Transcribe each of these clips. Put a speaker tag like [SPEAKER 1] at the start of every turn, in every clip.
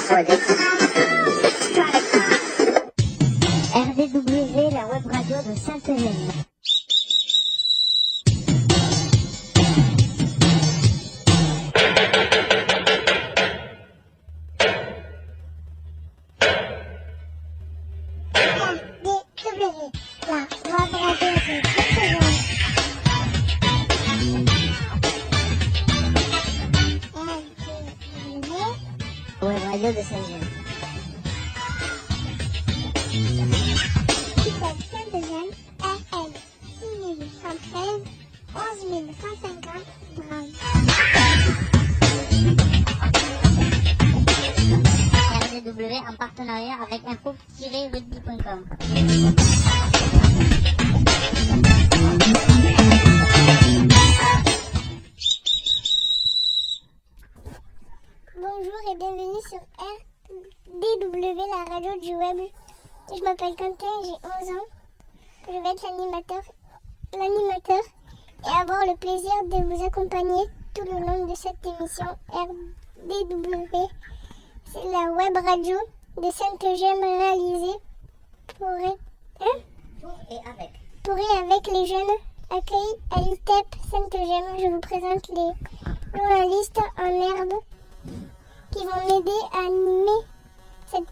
[SPEAKER 1] RDW, la web radio de Sainte-Hélène. Web radio de Sainte-Hélène.
[SPEAKER 2] Sainte-Hélène, RL 6113 11150 Brown.
[SPEAKER 1] RDW en partenariat avec info-rugby.com.
[SPEAKER 2] Bonjour et bienvenue sur RDW, la radio du web. Je m'appelle Quentin, j'ai 11 ans. Je vais être l'animateur et avoir le plaisir de vous accompagner tout le long de cette émission RDW. C'est la web radio de Sainte-Eugène réalisée pour et avec les jeunes accueillis à l'ITEP Sainte-Eugène. Je vous présente les journalistes en herbe qui vont m'aider à animer cette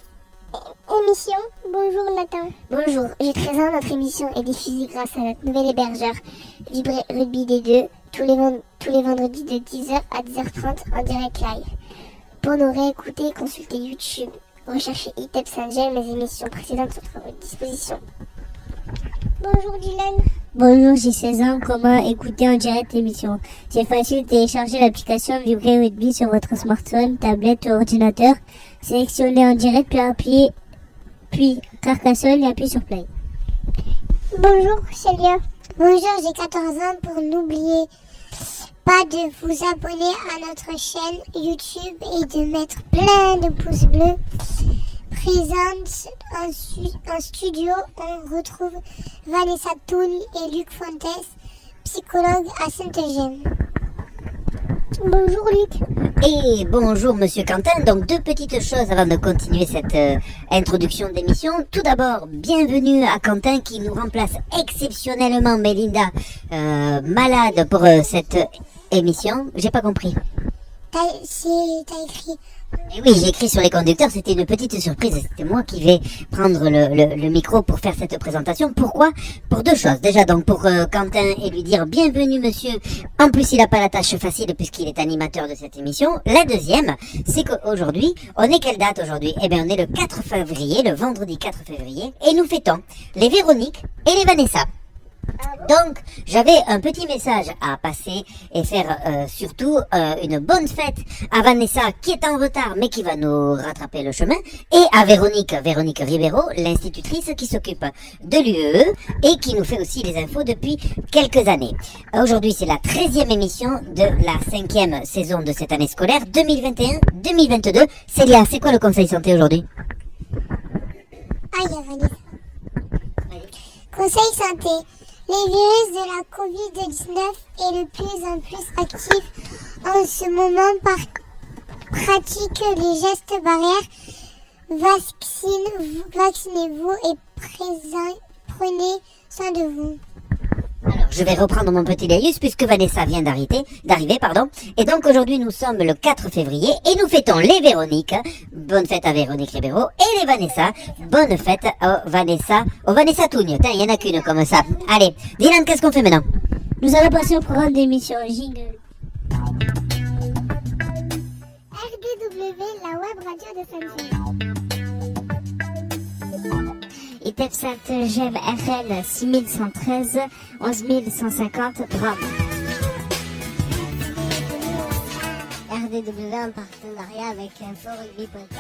[SPEAKER 2] émission. Bonjour Nathan.
[SPEAKER 1] Bonjour, j'ai 13 ans. Notre émission est diffusée grâce à notre nouvel hébergeur Vibré Rugby D2 tous les vendredis de 10h à 10h30 en direct live. Pour nous réécouter, consultez YouTube. Recherchez ITEP Sainte-Gemme, mes émissions précédentes sont à votre disposition.
[SPEAKER 2] Bonjour Dylan.
[SPEAKER 1] Bonjour, j'ai 16 ans. Comment écouter en direct l'émission? C'est facile, téléchargez l'application Vibré Rugby sur votre smartphone, tablette ou ordinateur. Sélectionnez en direct, puis Carcassonne et appuyez sur Play.
[SPEAKER 2] Bonjour Célia. Bonjour, j'ai 14 ans. Pour n'oublier pas de vous abonner à notre chaîne YouTube et de mettre plein de pouces bleus. Présente en studio, on retrouve Vanessa Toul et Luc Fontes, psychologue à Sainte-Eugène. Bonjour Luc.
[SPEAKER 3] Et bonjour Monsieur Quentin. Donc deux petites choses avant de continuer cette introduction d'émission. Tout d'abord, bienvenue à Quentin qui nous remplace exceptionnellement Mélinda, malade pour cette émission. J'ai pas compris.
[SPEAKER 2] T'as écrit.
[SPEAKER 3] Et oui, j'ai écrit sur les conducteurs, c'était une petite surprise. C'était moi qui vais prendre le micro pour faire cette présentation. Pourquoi? Pour deux choses. Déjà donc pour Quentin et lui dire bienvenue monsieur. En plus il n'a pas la tâche facile puisqu'il est animateur de cette émission. La deuxième, c'est qu'aujourd'hui, on est quelle date aujourd'hui? Eh bien on est le 4 février, le vendredi 4 février. Et nous fêtons les Véronique et les Vanessa. Donc, j'avais un petit message à passer et faire surtout une bonne fête à Vanessa qui est en retard mais qui va nous rattraper le chemin et à Véronique Ribeiro, l'institutrice qui s'occupe de l'UE et qui nous fait aussi les infos depuis quelques années. Aujourd'hui, c'est la 13e émission de la 5e saison de cette année scolaire 2021-2022. Célia, c'est quoi le conseil santé aujourd'hui?
[SPEAKER 2] Ah, il y a Vanessa. Conseil santé. Le virus de la Covid-19 est de plus en plus actif en ce moment. Pratique les gestes barrières. Vaccinez-vous et prenez soin de vous.
[SPEAKER 3] Alors, je vais reprendre mon petit laïus puisque Vanessa vient d'arriver. Et donc aujourd'hui nous sommes le 4 février et nous fêtons les Véronique. Bonne fête à Véronique Ribeiro et les Vanessa. Bonne fête aux Vanessa Tougne. Il y en a qu'une comme ça. Allez, Dylan, qu'est-ce qu'on fait maintenant?
[SPEAKER 1] Nous allons passer au programme d'émission Jingle.
[SPEAKER 2] RDW, la web radio de Sainte-Hélène.
[SPEAKER 1] ITEP Sainte-Gemme RL 6113 11150 Drame. RDW en partenariat avec info-rugby.com.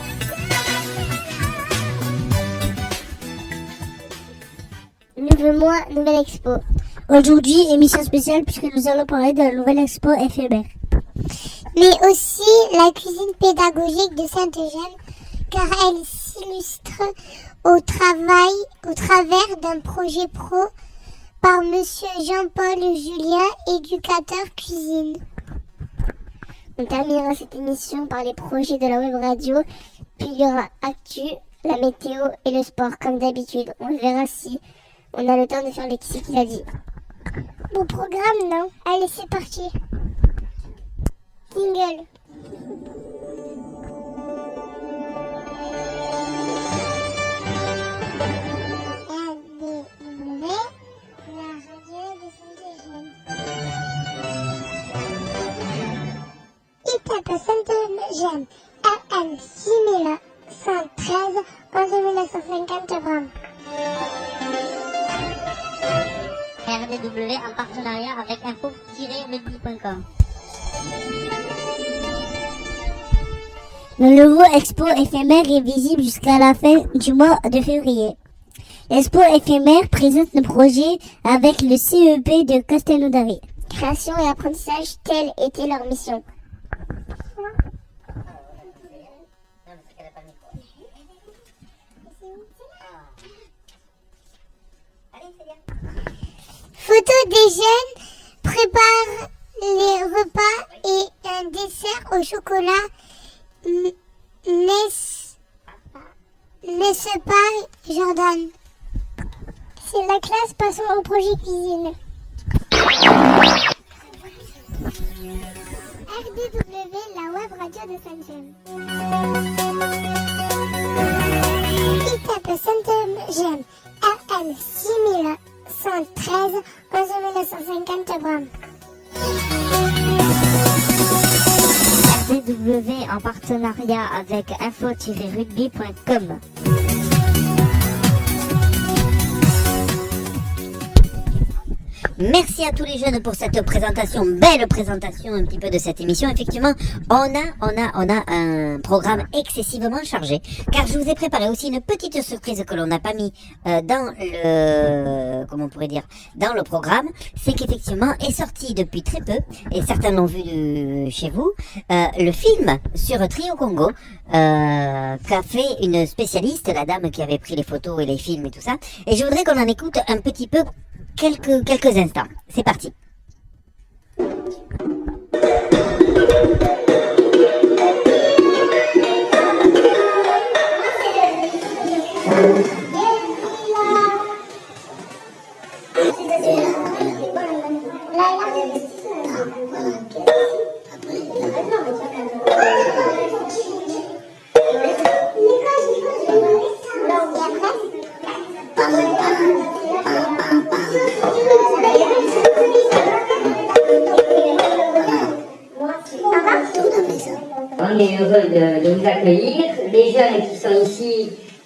[SPEAKER 1] Nouveau mois, nouvelle expo. Aujourd'hui, émission spéciale puisque nous allons parler de la nouvelle expo éphémère.
[SPEAKER 2] Mais aussi la cuisine pédagogique de Sainte-Eugène, car elle s'illustre au travers d'un projet pro par Monsieur Jean-Paul Julien, éducateur cuisine.
[SPEAKER 1] On terminera cette émission par les projets de la web radio Puis il y aura actu, la météo et le sport comme d'habitude. On verra si on a le temps de faire le qui qu'il a dit.
[SPEAKER 2] Beau programme, non? Allez, c'est parti. Jingle. RDW, la radio de Saint-Eugène. Il tape Saint-Eugène, AM 6113, 11950 grammes.
[SPEAKER 3] RDW en partenariat avec info-rugby.com.
[SPEAKER 4] Le nouveau expo éphémère est visible jusqu'à la fin du mois de février. L'expo éphémère présente le projet avec le CEP de Castelnaudary.
[SPEAKER 1] Création et apprentissage, telle était leur mission.
[SPEAKER 2] Photo des jeunes, prépare les repas et un dessert au chocolat. N'est-ce pas, Jordan? C'est la classe, passons au projet cuisine. RDW, la web radio de Saint-Gem. Il tape Saint-Gem, RL 6113, 11950 grammes.
[SPEAKER 4] RDW en partenariat avec info-rugby.com.
[SPEAKER 3] Merci à tous les jeunes pour cette présentation, belle présentation un petit peu de cette émission. Effectivement, on a un programme excessivement chargé, car je vous ai préparé aussi une petite surprise que l'on n'a pas mis dans le, comment on pourrait dire, dans le programme. C'est qu'effectivement est sorti depuis très peu, et certains l'ont vu chez vous, le film sur Trio Congo qu'a fait une spécialiste, la dame qui avait pris les photos et les films et tout ça. Et je voudrais qu'on en écoute un petit peu. Quelques instants. C'est parti.
[SPEAKER 5] On est heureux de vous accueillir. Les jeunes qui sont ici,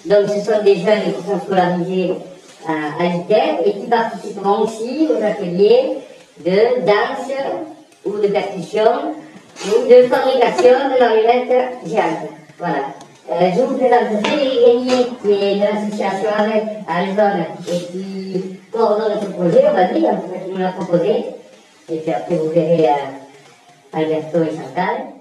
[SPEAKER 5] donc ce sont des jeunes qui sont scolarisés à l'ITER et qui participeront aussi aux ateliers de danse ou de percussion ou de fabrication de marionnette jazz. Voilà. Je vous présente Frédéric Régnier, qui est de l'association Arrête à Alzone et qui coordonne ce projet, on va dire, en fait, qui nous l'a proposé. Et puis après, vous verrez Alberto et Chantal.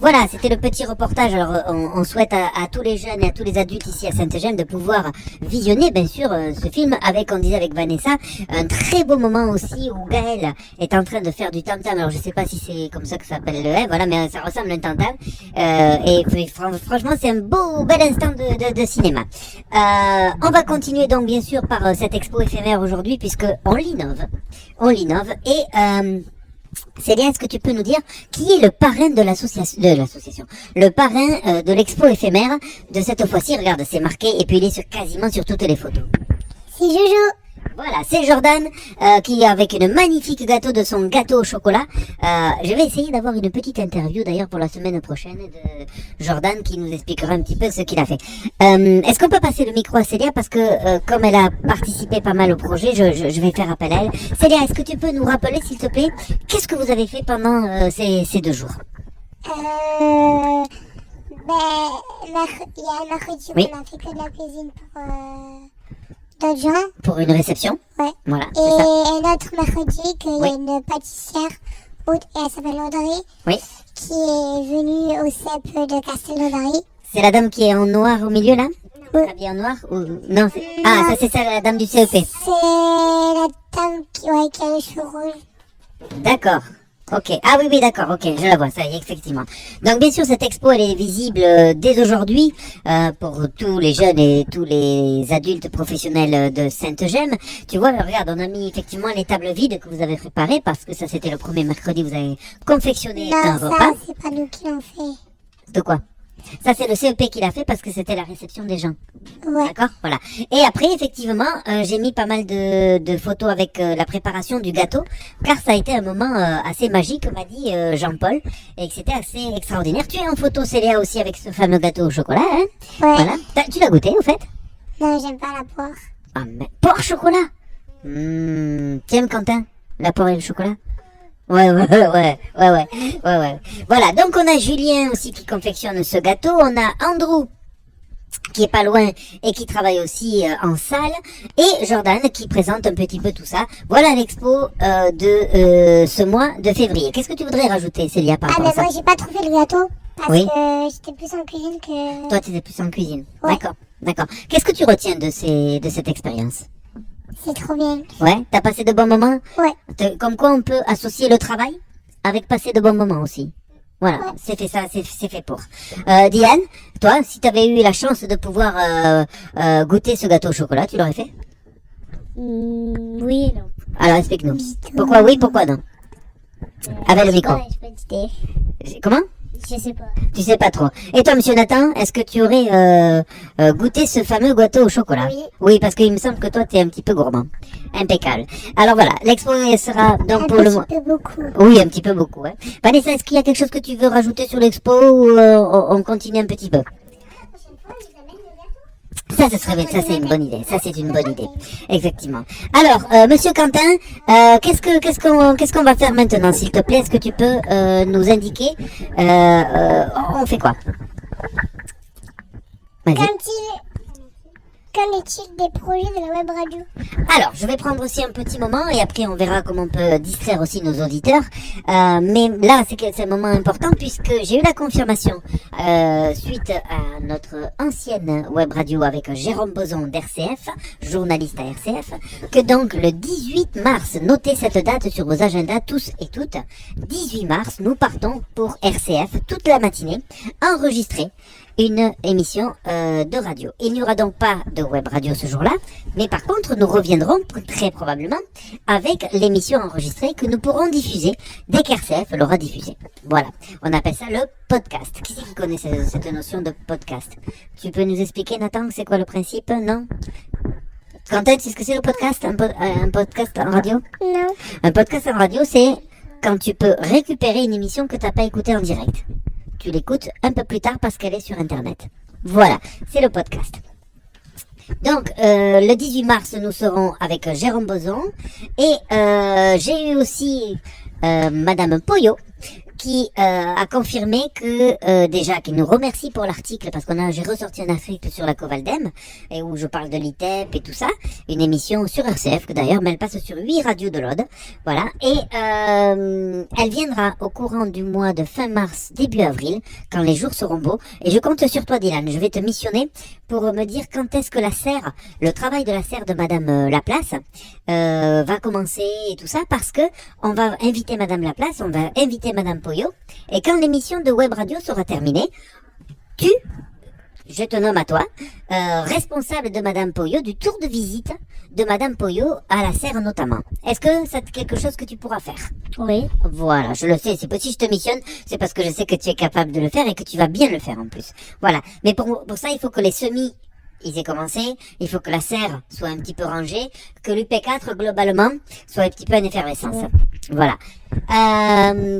[SPEAKER 3] Voilà, c'était le petit reportage. Alors, on souhaite à tous les jeunes et à tous les adultes ici à Saint-Eugène de pouvoir visionner, bien sûr, ce film avec, on disait avec Vanessa, un très beau moment aussi où Gaël est en train de faire du tam-tam. Alors, je sais pas si c'est comme ça que ça s'appelle le voilà, mais ça ressemble à un tam-tam. Et franchement, c'est un bel instant de cinéma. On va continuer donc, bien sûr, par cette expo éphémère aujourd'hui, puisque on l'innove. Et, Célia, est-ce que tu peux nous dire qui est le parrain de l'association, le parrain de l'expo éphémère de cette fois-ci? Regarde, c'est marqué et puis il est quasiment sur toutes les photos.
[SPEAKER 2] C'est Jojo.
[SPEAKER 3] Voilà, c'est Jordan qui avec une magnifique gâteau de son gâteau au chocolat. Je vais essayer d'avoir une petite interview d'ailleurs pour la semaine prochaine de Jordan qui nous expliquera un petit peu ce qu'il a fait. Est-ce qu'on peut passer le micro à Célia parce que comme elle a participé pas mal au projet, je vais faire appel à elle. Célia, est-ce que tu peux nous rappeler s'il te plaît qu'est-ce que vous avez fait pendant ces 2 jours?
[SPEAKER 2] Il y a un mercredi
[SPEAKER 3] Oui.
[SPEAKER 2] où on a fait que de la cuisine pour d'autres gens.
[SPEAKER 3] Pour une réception.
[SPEAKER 2] Ouais.
[SPEAKER 3] Voilà,
[SPEAKER 2] Et
[SPEAKER 3] c'est ça.
[SPEAKER 2] un autre mercredi qu'il y
[SPEAKER 3] Oui.
[SPEAKER 2] a une pâtissière, et elle s'appelle Audrey,
[SPEAKER 3] Oui.
[SPEAKER 2] qui est venue au CEP de Castelnaudary.
[SPEAKER 3] C'est la dame qui est en noir au milieu là
[SPEAKER 2] Oui.
[SPEAKER 3] Habillée en noir ou... Non, ah, ça c'est ça, la dame du CEP.
[SPEAKER 2] C'est la dame qui a les cheveux rouges.
[SPEAKER 3] D'accord. Ok. Ah oui, oui, d'accord. Ok, je la vois, ça y est, effectivement. Donc, bien sûr, cette expo, elle est visible dès aujourd'hui pour tous les jeunes et tous les adultes professionnels de Sainte-Gemme. Tu vois, regarde, on a mis effectivement les tables vides que vous avez préparées parce que ça, c'était le premier mercredi. Vous avez confectionné un
[SPEAKER 2] Non,
[SPEAKER 3] repas.
[SPEAKER 2] ça, c'est pas nous qui l'avons fait.
[SPEAKER 3] De quoi? Ça, c'est le CEP qui l'a fait parce que c'était la réception des gens.
[SPEAKER 2] Ouais.
[SPEAKER 3] D'accord, voilà. Et après, effectivement, j'ai mis pas mal de photos avec la préparation du gâteau, car ça a été un moment assez magique, m'a dit Jean-Paul, et que c'était assez extraordinaire. Tu es en photo, Célia, aussi avec ce fameux gâteau au chocolat, hein?
[SPEAKER 2] Ouais.
[SPEAKER 3] Voilà. Tu l'as goûté, au fait?
[SPEAKER 2] Non, j'aime pas la poire.
[SPEAKER 3] Ah, mais porc chocolat. Tiens, Quentin, la poire et le chocolat. Ouais. Voilà, donc on a Julien aussi qui confectionne ce gâteau. On a Andrew qui est pas loin et qui travaille aussi en salle. Et Jordan qui présente un petit peu tout ça. Voilà l'expo de ce mois de février. Qu'est-ce que tu voudrais rajouter, Célia, par
[SPEAKER 2] Ah,
[SPEAKER 3] rapport
[SPEAKER 2] mais
[SPEAKER 3] à ça?
[SPEAKER 2] moi, j'ai pas trouvé le gâteau. Parce
[SPEAKER 3] Oui.
[SPEAKER 2] que j'étais plus en cuisine que...
[SPEAKER 3] Toi, tu étais plus en cuisine.
[SPEAKER 2] Ouais.
[SPEAKER 3] D'accord. Qu'est-ce que tu retiens de cette expérience?
[SPEAKER 2] C'est trop bien.
[SPEAKER 3] Ouais, t'as passé de bons moments?
[SPEAKER 2] Ouais.
[SPEAKER 3] Comme quoi on peut associer le travail avec passer de bons moments aussi. Voilà, c'est fait ça, c'est fait pour. Diane, toi, si t'avais eu la chance de pouvoir goûter ce gâteau au chocolat, tu l'aurais fait?
[SPEAKER 4] Oui, non.
[SPEAKER 3] Alors explique-nous. Pourquoi oui, pourquoi non? Avec le micro.
[SPEAKER 4] Ouais, je peux t'aider.
[SPEAKER 3] Comment?
[SPEAKER 4] Je sais pas.
[SPEAKER 3] Tu sais pas trop. Et toi, monsieur Nathan, est-ce que tu aurais goûté ce fameux gâteau au chocolat?
[SPEAKER 1] Oui.
[SPEAKER 3] Oui, parce qu'il me semble que toi, t'es un petit peu gourmand. Impeccable. Alors voilà, l'expo sera donc
[SPEAKER 2] Un
[SPEAKER 3] pour le mois.
[SPEAKER 2] petit peu beaucoup.
[SPEAKER 3] Oui, un petit peu beaucoup. Hein. Vanessa, est-ce qu'il y a quelque chose que tu veux rajouter sur l'expo ou on continue un petit peu? Ça, ça c'est une bonne idée. Ça, c'est une bonne idée. Exactement. Alors, monsieur Quentin, qu'est-ce qu'on va faire maintenant, s'il te plaît? Est-ce que tu peux nous indiquer on fait quoi? Vas-y.
[SPEAKER 2] Qu'en est-il des projets de la web radio?
[SPEAKER 3] Alors, je vais prendre aussi un petit moment et après on verra comment on peut distraire aussi nos auditeurs. Mais là, c'est un moment important puisque j'ai eu la confirmation suite à notre ancienne web radio avec Jérôme Boson d'RCF, journaliste à RCF, que donc le 18 mars, notez cette date sur vos agendas tous et toutes, 18 mars, nous partons pour RCF toute la matinée, enregistrer une émission de radio. Il n'y aura donc pas de web radio ce jour-là, mais par contre, nous reviendrons très probablement avec l'émission enregistrée que nous pourrons diffuser dès qu'RCF l'aura diffusée. Voilà, on appelle ça le podcast. Qui c'est qui connaît cette notion de podcast? Tu peux nous expliquer, Nathan, c'est quoi le principe? Non? Quentin, tu sais ce que c'est le podcast? Un podcast en radio?
[SPEAKER 2] Non.
[SPEAKER 3] Un podcast en radio, c'est quand tu peux récupérer une émission que tu n'as pas écoutée en direct. Tu l'écoutes un peu plus tard parce qu'elle est sur Internet. Voilà, c'est le podcast. Donc, le 18 mars, nous serons avec Jérôme Boson. Et j'ai eu aussi Madame Poyot qui a confirmé que déjà qu'il nous remercie pour l'article parce j'ai ressorti un article sur la Covaldem et où je parle de l'ITEP et tout ça, une émission sur RCF que d'ailleurs, mais elle passe sur 8 radios de l'Aude, voilà, et elle viendra au courant du mois de fin mars, début avril, quand les jours seront beaux, et je compte sur toi, Dylan, je vais te missionner pour me dire quand est-ce que la serre, le travail de la serre de Madame Laplace va commencer et tout ça, parce que on va inviter Madame Laplace, on va inviter Madame Poyot, et quand l'émission de web radio sera terminée, je te nomme à toi, responsable de Madame Poyot, du tour de visite de Madame Poyot à la serre notamment. Est-ce que c'est quelque chose que tu pourras faire?
[SPEAKER 4] Oui.
[SPEAKER 3] Voilà, je le sais, c'est pas si je te missionne, c'est parce que je sais que tu es capable de le faire et que tu vas bien le faire en plus. Voilà, mais pour ça, il faut que les semis ils aient commencé, il faut que la serre soit un petit peu rangée, que l'UP4 globalement soit un petit peu en effervescence. Ouais. Voilà.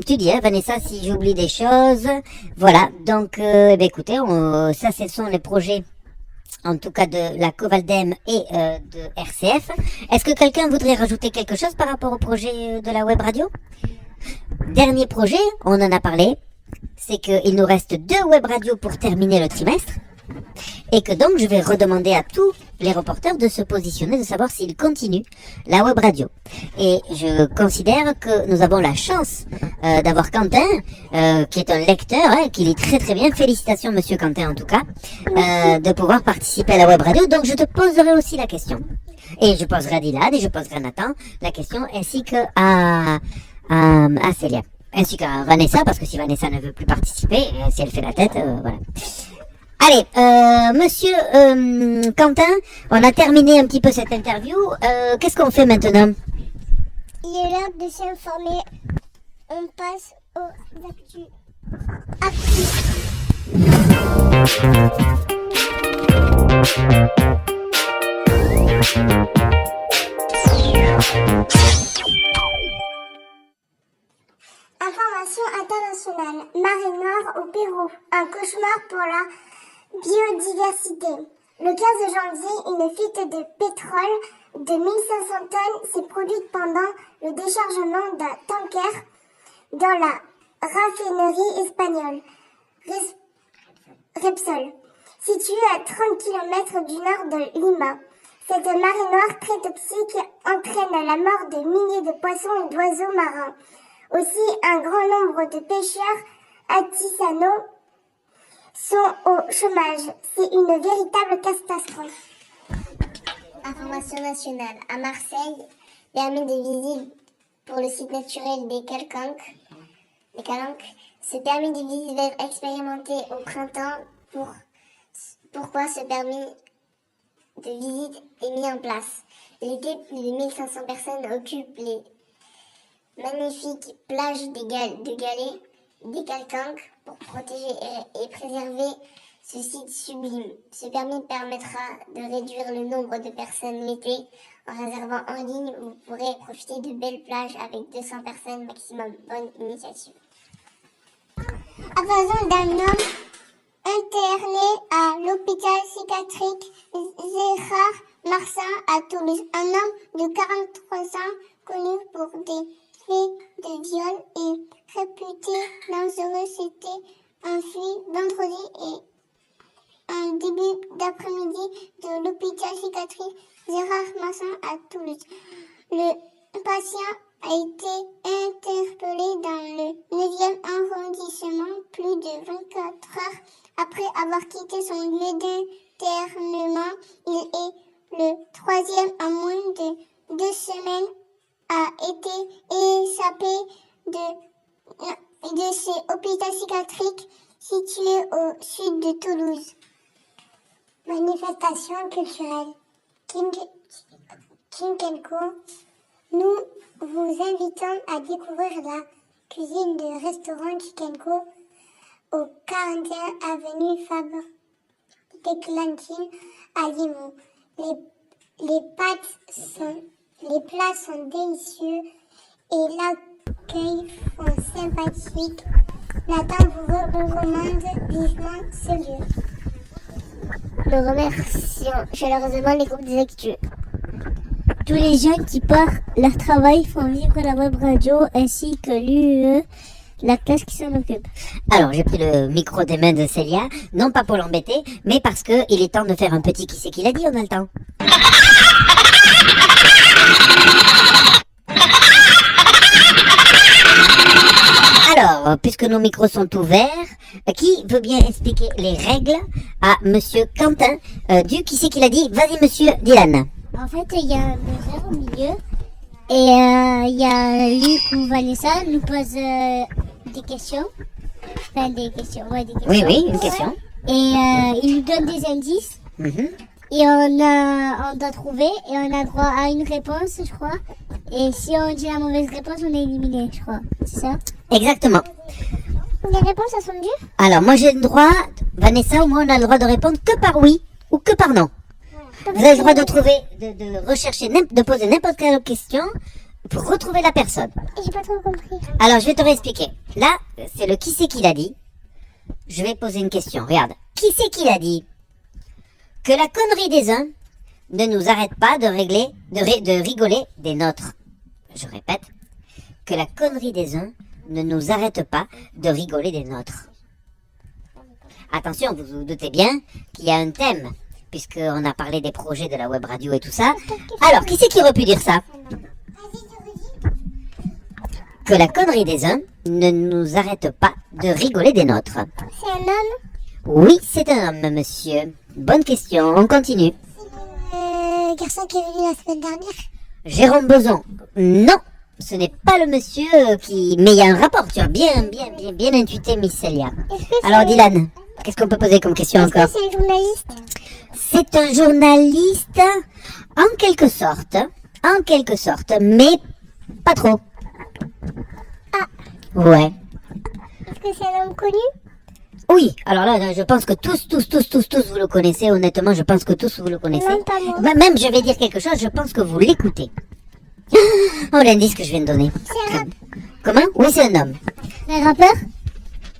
[SPEAKER 3] Tu dis, hein, Vanessa, si j'oublie des choses. Voilà, donc écoutez, ça ce sont les projets en tout cas de la Covaldem et de RCF. Est-ce que quelqu'un voudrait rajouter quelque chose par rapport au projet de la web radio? Dernier projet, on en a parlé, c'est qu'il nous reste 2 web radios pour terminer le trimestre. Et que donc je vais redemander à tous les reporters de se positionner, de savoir s'ils continuent la web radio. Et je considère que nous avons la chance d'avoir Quentin, qui est un lecteur, qui lit très très bien. Félicitations monsieur Quentin en tout cas, de pouvoir participer à la web radio. Donc je te poserai aussi la question. Et je poserai à Dylan et je poserai à Nathan la question, ainsi que à Célia. Ainsi qu'à Vanessa, parce que si Vanessa ne veut plus participer, si elle fait la tête, voilà. Allez, monsieur Quentin, on a terminé un petit peu cette interview. Qu'est-ce qu'on fait maintenant?
[SPEAKER 2] Il est l'heure de s'informer. On passe aux actus. Information internationale. Marée noire au Pérou. Un cauchemar pour la biodiversité. Le 15 janvier, une fuite de pétrole de 1500 tonnes s'est produite pendant le déchargement d'un tanker dans la raffinerie espagnole Repsol, située à 30 km du nord de Lima. Cette marée noire très toxique entraîne la mort de milliers de poissons et d'oiseaux marins. Aussi, un grand nombre de pêcheurs artisanaux sont au chômage. C'est une véritable catastrophe.
[SPEAKER 1] Information nationale. À Marseille, permis de visite pour le site naturel des Calanques. Ce permis de visite va être expérimenté au printemps. Pourquoi ce permis de visite est mis en place? L'été, plus de 1500 personnes occupent les magnifiques plages de Galets, des Calanques, pour protéger et préserver ce site sublime. Ce permis permettra de réduire le nombre de personnes l'été. En réservant en ligne, vous pourrez profiter de belles plages avec 200 personnes maximum. Bonne initiative.
[SPEAKER 2] Abandon d'un homme interné à l'hôpital psychiatrique Gérard Marsan à Toulouse. Un homme de 43 ans, connu pour des faits de viol et réputé dangereux, s'était enfui vendredi et en début d'après-midi de l'hôpital psychiatrique Gérard Marsan à Toulouse. Le patient a été interpellé dans le 9e arrondissement plus de 24 heures après avoir quitté son lieu d'internement. Il est le 3e en moins de 2 semaines a été échappé de ce hôpital psychiatrique situé au sud de Toulouse. Manifestation culturelle. Kinkenko, nous vous invitons à découvrir la cuisine du restaurant Kinkenko au 41 avenue Fabre d'Églantine à Limoux. Les plats sont délicieux et l'accueil est sympathique. Nathan vous recommande vivement ce lieu.
[SPEAKER 1] Nous remercions chaleureusement les groupes des actus.
[SPEAKER 4] Tous les jeunes qui partent leur travail font vivre la web radio ainsi que l'UE, la classe qui s'en occupe.
[SPEAKER 3] Alors, j'ai pris le micro des mains de Célia, non pas pour l'embêter, mais parce que il est temps de faire un petit qui c'est qui l'a dit, on a le temps. Alors, puisque nos micros sont ouverts, qui veut bien expliquer les règles à monsieur Quentin du qui c'est qui l'a dit? Vas-y monsieur Dylan.
[SPEAKER 4] En fait, il y a un buzzer au milieu et il y a Luc ou Vanessa nous pose des questions. Enfin, des questions.
[SPEAKER 3] Oui, une question.
[SPEAKER 4] Et il nous donne des indices. Et on doit trouver et on a droit à une réponse, je crois. Et si on dit la mauvaise réponse, on est éliminé, je crois. C'est ça?
[SPEAKER 3] Exactement.
[SPEAKER 2] Les réponses, elles sont dures?
[SPEAKER 3] Alors, moi j'ai le droit, Vanessa ou moi on a le droit de répondre que par oui ou que par non. Vous avez le droit de trouver, de rechercher, de poser n'importe quelle question pour retrouver la personne.
[SPEAKER 2] J'ai pas trop compris.
[SPEAKER 3] Alors, je vais te réexpliquer. Là, c'est le qui c'est qui l'a dit. Je vais poser une question. Regarde. Qui c'est qui l'a dit que la connerie des uns ne nous arrête pas de rigoler des nôtres. Je répète. Que la connerie des uns ne nous arrête pas de rigoler des nôtres. attention, vous vous doutez bien qu'il y a un thème, puisqu'on a parlé des projets de la web radio et tout ça. Alors, qui c'est qui aurait pu dire ça? Que la connerie des uns ne nous arrête pas de rigoler des nôtres.
[SPEAKER 2] C'est un homme?
[SPEAKER 3] Oui, c'est un homme, monsieur. Bonne question, on continue.
[SPEAKER 2] Garçon qui est venu la semaine dernière.
[SPEAKER 3] Jérôme Boson. Non, ce n'est pas le monsieur qui... Mais il y a un rapport, tu as bien intuité, Miss Célia.
[SPEAKER 2] Est-ce que
[SPEAKER 3] Alors, Dylan, qu'est-ce qu'on peut poser comme question encore?
[SPEAKER 2] c'est un journaliste?
[SPEAKER 3] C'est un journaliste, en quelque sorte, mais pas trop.
[SPEAKER 2] Ah.
[SPEAKER 3] Ouais.
[SPEAKER 2] Est-ce que c'est un homme connu?
[SPEAKER 3] Oui, alors là, je pense que tous, vous le connaissez. Honnêtement, je pense que tous, vous le connaissez.
[SPEAKER 2] Non, pas moi.
[SPEAKER 3] Même, je vais dire quelque chose, je pense que vous l'écoutez. Oh, l'indice que je viens de donner.
[SPEAKER 2] C'est un
[SPEAKER 3] Comment? Oui, c'est un homme.
[SPEAKER 4] Un rappeur?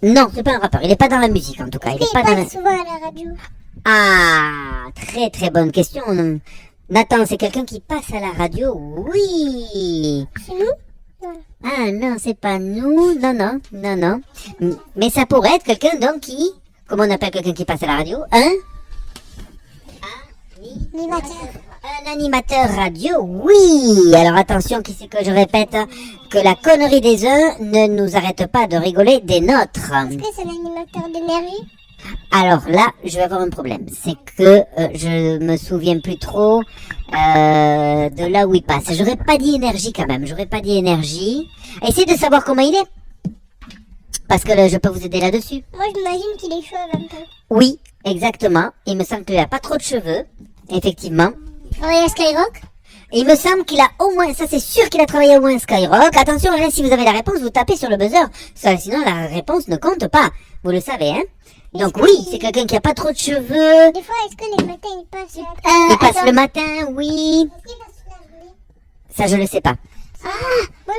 [SPEAKER 3] Non, c'est pas un rappeur. Il est pas dans la musique, en tout cas. Il est pas dans la...
[SPEAKER 2] passe souvent à la radio.
[SPEAKER 3] Ah, très bonne question. Nathan, c'est quelqu'un qui passe à la radio? Oui.
[SPEAKER 2] C'est nous?
[SPEAKER 3] Ah non, c'est pas nous. Non. Mais ça pourrait être quelqu'un donc qui... Comment on appelle quelqu'un qui passe à la radio?
[SPEAKER 2] Animateur.
[SPEAKER 3] Un animateur radio, oui. Alors attention, qui c'est que je répète? Que la connerie des uns ne nous arrête pas de rigoler des nôtres.
[SPEAKER 2] Est-ce que c'est l'animateur d'énergie?
[SPEAKER 3] Alors là, je vais avoir un problème. C'est que je me souviens plus trop de là où il passe. J'aurais pas dit énergie quand même. Essayez de savoir comment il est. Parce que je peux vous aider là-dessus.
[SPEAKER 2] Moi, j'imagine qu'il est chauve un peu.
[SPEAKER 3] Oui, exactement. Il me semble qu'il a pas trop de cheveux. Effectivement.
[SPEAKER 4] Travaille à Skyrock?
[SPEAKER 3] Il me semble qu'il a au moins, ça c'est sûr qu'il a travaillé au moins à Skyrock. Attention, là, si vous avez la réponse, vous tapez sur le buzzer. Ça, sinon, la réponse ne compte pas. Vous le savez, hein? Donc oui, c'est quelqu'un qui a pas trop de cheveux.
[SPEAKER 2] Des fois, est-ce que les matins, il passe à la
[SPEAKER 3] Il passe le matin, oui.
[SPEAKER 2] Est-ce qu'il passe toute la journée?
[SPEAKER 3] Ça, je le sais pas.
[SPEAKER 4] Moi,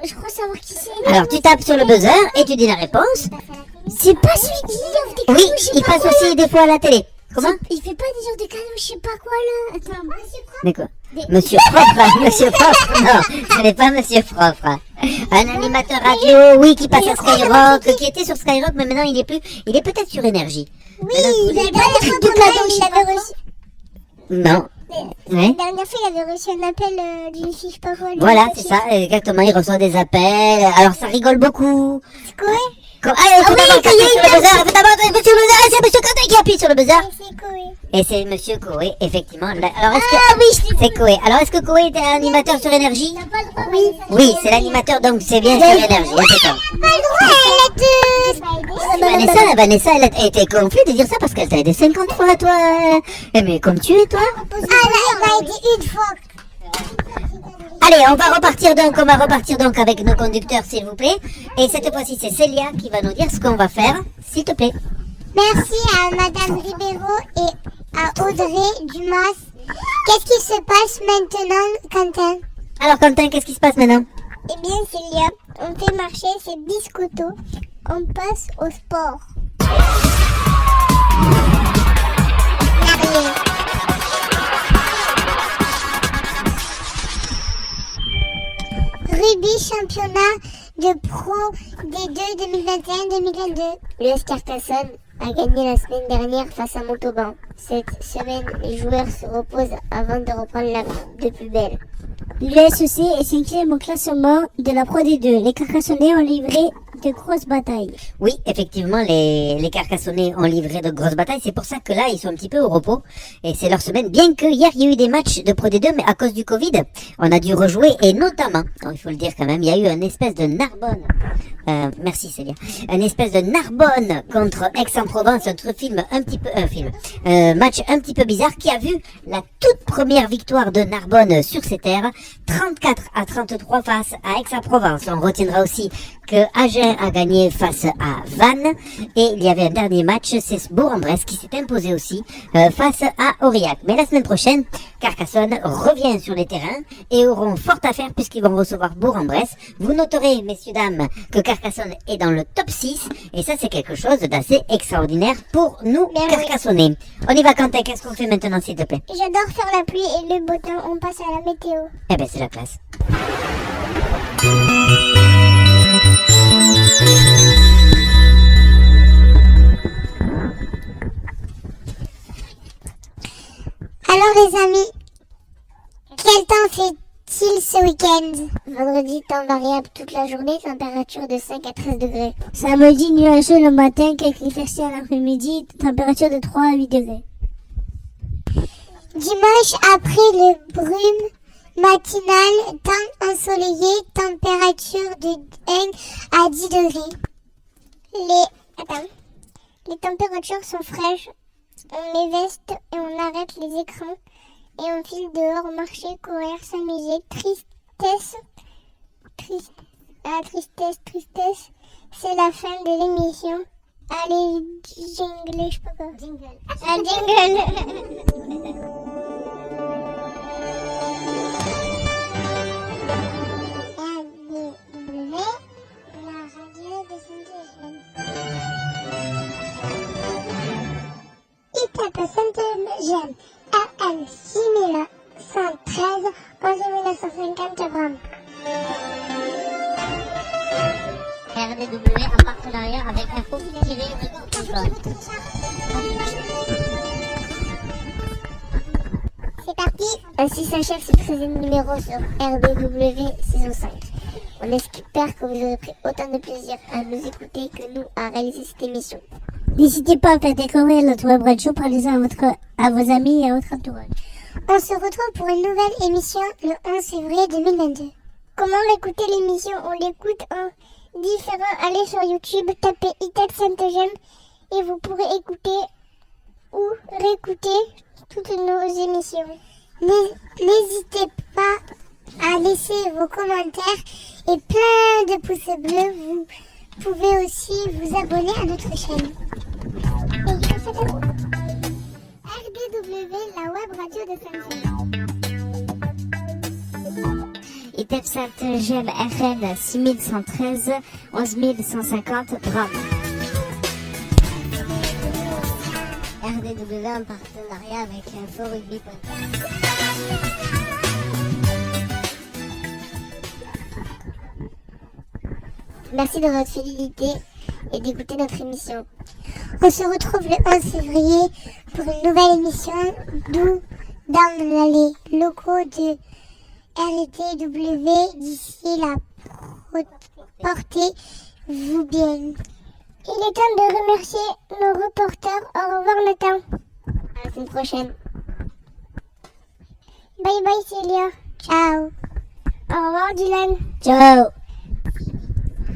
[SPEAKER 4] je crois savoir qui c'est.
[SPEAKER 3] Alors, tu tapes sur le buzzer et tu dis la réponse.
[SPEAKER 4] C'est pas celui qui offre des
[SPEAKER 3] Oui,
[SPEAKER 4] cadeaux, je sais
[SPEAKER 3] il
[SPEAKER 4] pas
[SPEAKER 3] passe
[SPEAKER 4] quoi,
[SPEAKER 3] aussi des fois à la télé. Comment?
[SPEAKER 4] Il fait pas des genres de cadeaux, je sais pas quoi là. Attends.
[SPEAKER 3] Mais quoi? Monsieur Propre, Monsieur Propre, non, ce n'est pas Monsieur Propre. Un animateur radio, oui, qui passe à Skyrock, qui était sur Skyrock, mais maintenant il est plus, il est peut-être sur Énergie.
[SPEAKER 2] Oui,
[SPEAKER 3] Maintenant,
[SPEAKER 2] la dernière fois qu'on a eu, il avait reçu.
[SPEAKER 3] Non.
[SPEAKER 2] La
[SPEAKER 3] Ouais.
[SPEAKER 2] dernière fois, il avait reçu un appel d'une fille, je sais pas quoi. lui,
[SPEAKER 3] Voilà,
[SPEAKER 2] qui-
[SPEAKER 3] c'est ça, exactement, il reçoit des appels, alors ça rigole beaucoup.
[SPEAKER 2] C'est quoi?
[SPEAKER 3] Allez, faut d'abord taper sur le buzzer, faut d'abord taper sur le buzzer, c'est Monsieur Quentin qui appuie sur le buzzer.
[SPEAKER 2] C'est quoi?
[SPEAKER 3] Et c'est Monsieur Koé, effectivement. Alors, est-ce que...
[SPEAKER 2] Ah oui,
[SPEAKER 3] c'est Koé. Alors, est-ce que Koé était animateur sur Énergie?
[SPEAKER 2] Oui.
[SPEAKER 3] Oui, c'est l'animateur, donc c'est bien sur Énergie. Impeccable.
[SPEAKER 2] Pas le droit, elle est
[SPEAKER 3] Vanessa, elle a été confuse de dire ça parce qu'elle t'a aidé 50 fois, toi. Mais comme tu es, toi.
[SPEAKER 2] Ah, elle a dit une fois.
[SPEAKER 3] Allez, on va repartir donc avec nos conducteurs, s'il vous plaît. Et cette fois-ci, c'est Célia qui va nous dire ce qu'on va faire, s'il te plaît.
[SPEAKER 2] Merci à Madame Ribeiro et à Audrey Dumas. Qu'est-ce qui se passe maintenant, Quentin?
[SPEAKER 3] Alors, Quentin, qu'est-ce qui se passe maintenant?
[SPEAKER 2] Eh bien, Célia, on fait marcher ces biscottos. On passe au sport. Allez. Rugby championnat de Pro D2 2021-2022.
[SPEAKER 1] L'US Carcassonne a gagné la semaine dernière face à Montauban. Cette semaine, les joueurs se reposent avant de reprendre la de plus belle.
[SPEAKER 4] L'USEC est 5e au classement de la Pro D2. Les Carcassonnais ont livré de grosses batailles.
[SPEAKER 3] Oui, effectivement, les Carcassonnais ont livré de grosses batailles. C'est pour ça que là, ils sont un petit peu au repos. Et c'est leur semaine. Bien que hier, il y a eu des matchs de Pro D2, mais à cause du Covid, on a dû rejouer. Et notamment, il faut le dire quand même, il y a eu un espèce de Narbonne. Merci Célia. Un espèce de Narbonne contre Aix-en-Provence. Match un petit peu bizarre qui a vu la toute première victoire de Narbonne sur ses terres. 34-33 face à Aix-en-Provence. On retiendra aussi que Agen a gagné face à Vannes. Et il y avait un dernier match, c'est Bourg-en-Bresse qui s'est imposé aussi face à Aurillac. Mais la semaine prochaine, Carcassonne revient sur les terrains et auront fort à faire puisqu'ils vont recevoir Bourg-en-Bresse. Vous noterez, messieurs, dames, que Carcassonne est dans le top 6. Et ça, c'est quelque chose d'assez extraordinaire pour nous, Carcassonnais. On y va, Quentin. Qu'est-ce qu'on fait maintenant, s'il te plaît?
[SPEAKER 2] J'adore faire la pluie et le beau temps. On passe à la météo.
[SPEAKER 3] Eh ben, c'est la classe.
[SPEAKER 2] week-end.
[SPEAKER 1] Vendredi, temps variable toute la journée, température de 5 à 13 degrés.
[SPEAKER 4] Samedi, nuageux le matin, quelques éclaircies à l'après-midi, température de 3 à 8 degrés.
[SPEAKER 2] Dimanche, après le brume matinal, temps ensoleillé, température de 1 à 10 degrés. Les températures sont fraîches. On met veste et on arrête les écrans. Et on file dehors, marcher, courir, s'amuser. Tristesse. Tristesse. C'est la fin de l'émission. Allez, jingle, je sais pas quoi. Jingle. Ah, jingle. RDW, la radio de Saint-Eugène. ITAP Saint-Eugène, AM 6113, 11950 grammes.
[SPEAKER 3] RDW en partenariat avec info-info.
[SPEAKER 2] C'est parti.
[SPEAKER 1] Ainsi s'achève ce 13e numéro sur RDW saison 5. On espère que vous aurez pris autant de plaisir à nous écouter que nous à réaliser cette émission.
[SPEAKER 4] N'hésitez pas à faire découvrir notre web radio, parlez-en à vos amis et à votre entourage.
[SPEAKER 2] On se retrouve pour une nouvelle émission le 11 février 2022. Comment écouter l'émission? On l'écoute en différent. Allez sur YouTube, tapez ITAP Saint-Eugène et vous pourrez écouter ou réécouter toutes nos émissions. N'hésitez pas à laisser vos commentaires et plein de pouces bleus. Vous pouvez aussi vous abonner à notre chaîne. RDW, la web radio de Saint-Eugène.
[SPEAKER 3] ITAP Saint-Eugène FN 6113, 11150 grammes. RDW en partenariat avec info-rugby.com.
[SPEAKER 1] Merci de votre fidélité et d'écouter notre émission.
[SPEAKER 2] On se retrouve le 11 février pour une nouvelle émission dans les locaux de RDW. D'ici là, portez-vous bien. Il est temps de remercier nos reporters. Au revoir Nathan.
[SPEAKER 1] À la semaine prochaine.
[SPEAKER 2] Bye bye Célia. Ciao. Au revoir Dylan.
[SPEAKER 4] Ciao.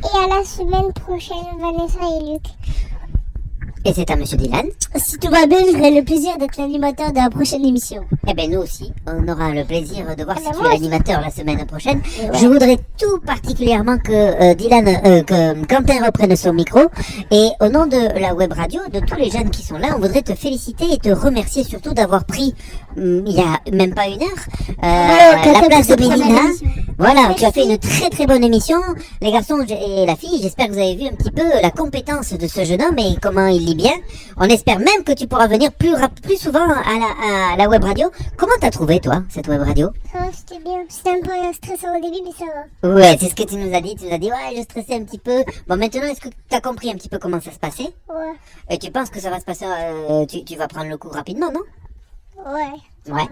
[SPEAKER 2] Et à la semaine prochaine Vanessa et Luc.
[SPEAKER 3] Et c'est à Monsieur Dylan.
[SPEAKER 4] Si tout va bien, j'aurai le plaisir d'être l'animateur de la prochaine émission.
[SPEAKER 3] Eh bien, nous aussi, on aura le plaisir de voir si tu es
[SPEAKER 2] moi aussi.
[SPEAKER 3] l'animateur la semaine prochaine. Je voudrais tout particulièrement que que Quentin reprenne son micro. Et au nom de la web radio, de tous les jeunes qui sont là, on voudrait te féliciter et te remercier surtout d'avoir pris, il y a même pas une heure, la place de Mélina. Voilà, tu as fait une très très bonne émission. Les garçons et la fille, j'espère que vous avez vu un petit peu la compétence de ce jeune homme et comment il lit bien. On espère même que tu pourras venir plus souvent à la web radio. Comment t'as trouvé toi cette web radio?
[SPEAKER 2] Ça va, c'était bien. C'était un peu stressant au début, mais ça va.
[SPEAKER 3] Ouais, c'est ce que tu nous as dit. Tu nous as dit ouais, je stressais un petit peu. Bon, maintenant est-ce que tu as compris un petit peu comment ça se passait?
[SPEAKER 2] Ouais.
[SPEAKER 3] Et tu penses que ça va se passer, tu vas prendre le coup rapidement, non?
[SPEAKER 2] Ouais.
[SPEAKER 3] Ouais.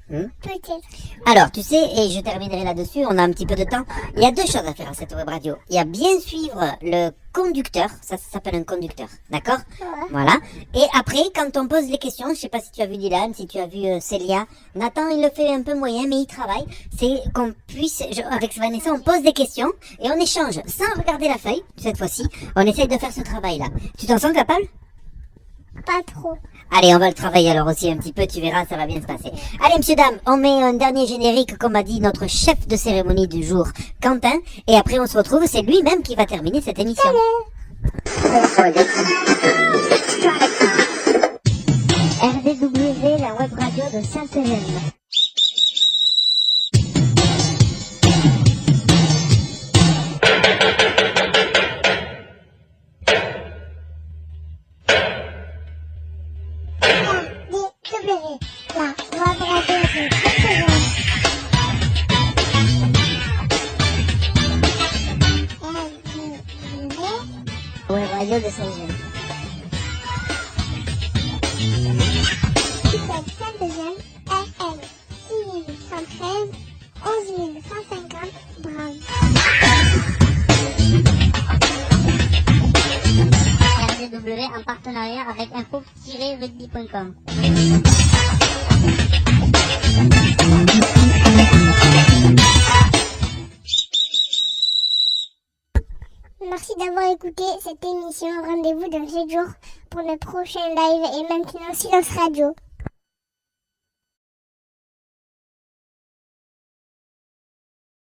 [SPEAKER 2] Peut-être.
[SPEAKER 3] Alors, tu sais, et je terminerai là-dessus, on a un petit peu de temps. Il y a deux choses à faire à cette web radio. Il y a bien suivre le conducteur, ça s'appelle un conducteur, d'accord?
[SPEAKER 2] Ouais.
[SPEAKER 3] Voilà. Et après, quand on pose les questions, je sais pas si tu as vu Dylan, si tu as vu Célia, Nathan, il le fait un peu moyen, mais il travaille. C'est qu'on puisse, avec Vanessa, on pose des questions et on échange sans regarder la feuille, cette fois-ci. On essaye de faire ce travail-là. Tu t'en sens capable?
[SPEAKER 2] Pas trop.
[SPEAKER 3] Allez, on va le travailler alors aussi un petit peu, tu verras, ça va bien se passer. Allez, messieurs, dames, on met un dernier générique, comme a dit notre chef de cérémonie du jour, Quentin, et après on se retrouve, c'est lui-même qui va terminer cette émission. RDW, la web radio de Saint-Eugène.
[SPEAKER 2] RDW, la web radio de Saint-Eugène. RDW,
[SPEAKER 3] Web radio de Saint-Eugène.
[SPEAKER 2] Saint-Eugène, RL 6113, 11150.
[SPEAKER 3] rugby.com.
[SPEAKER 2] Merci d'avoir écouté cette émission. Rendez-vous dans 7 jours pour le prochain live et maintenant silence radio.